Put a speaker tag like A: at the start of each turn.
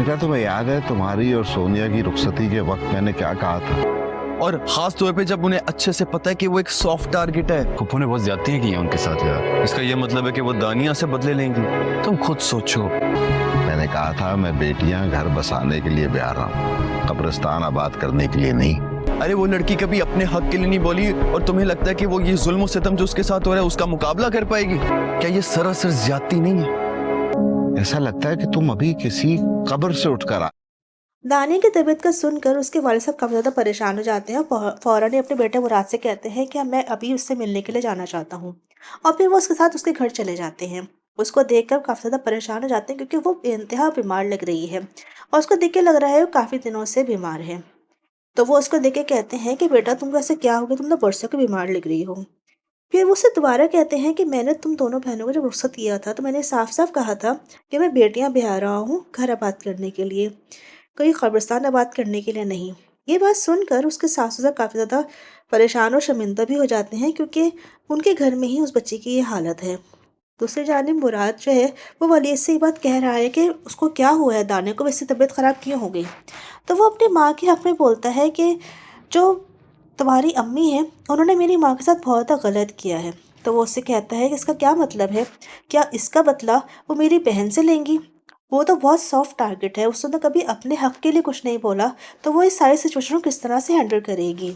A: बेटा तुम्हें याद है तुम्हारी और सोनिया की रुखसती के वक्त मैंने क्या कहा था?
B: और खास तौर पे जब उन्हें अच्छे से पता है कि वो एक सॉफ्ट टारगेट है।
C: पप्पू ने बहुत ज्यादतियां की हैं उनके साथ यार।
B: इसका ये मतलब है कि वो दानिया से बदले लेंगी। तुम खुद सोचो।
A: मैंने कहा था मैं बेटियां घर बसाने के लिए ब्याह रहा हूँ, कब्रिस्तान आबाद करने के लिए नहीं।
B: अरे वो लड़की कभी अपने हक के लिए नहीं बोली और तुम्हें लगता है कि वो ये जुल्म सितम जो उसके साथ हो रहा है उसका मुकाबला कर पाएगी? क्या ये सरासर ज्यादती नहीं है?
A: ऐसा लगता है कि तुम अभी किसी कब्र से उठकर आ।
D: दानिया की तबीयत का सुनकर उसके वालिद साहब काफ़ी ज़्यादा परेशान हो जाते हैं और फ़ौरन ही अपने बेटे मुराद से कहते हैं कि मैं अभी उससे मिलने के लिए जाना चाहता हूँ। और फिर वो उसके साथ उसके घर चले जाते हैं। उसको देखकर काफ़ी ज़्यादा परेशान हो जाते हैं क्योंकि वो बेइंतहा बीमार लग रही है और उसको देख के लग रहा है वो काफ़ी दिनों से बीमार है। तो वो उसको देख के कहते हैं कि बेटा तुम वैसे क्या हो गया, तुम तो बरसों की बीमार लग रही हो। फिर वो उससे दोबारा कहते हैं कि मैंने तुम दोनों बहनों को जब रुखसत किया था तो मैंने साफ साफ कहा था कि मैं बेटियां ब्याह रहा हूँ घर आबाद करने के लिए, कोई कब्रिस्तान आबाद करने के लिए नहीं। ये बात सुनकर उसके सास ससुर काफ़ी ज़्यादा परेशान और शर्मिंदा भी हो जाते हैं क्योंकि उनके घर में ही उस बच्ची की ये हालत है। दूसरी जानिब मुराद जो है वो वलीद से ये बात कह रहा है कि उसको क्या हुआ है, दाने को वैसे तबीयत ख़राब क्यों हो गई। तो वो अपनी माँ के हक़ में बोलता है कि जो तुम्हारी अम्मी है उन्होंने मेरी माँ के साथ बहुत गलत किया है। तो वो उससे कहता है कि इसका क्या मतलब है, क्या इसका बदला वो मेरी बहन से लेंगी? वो तो बहुत सॉफ्ट टारगेट है, उसने तो कभी अपने हक के लिए कुछ नहीं बोला, तो वो इस सारी सिचुएशन को किस तरह से हैंडल करेगी।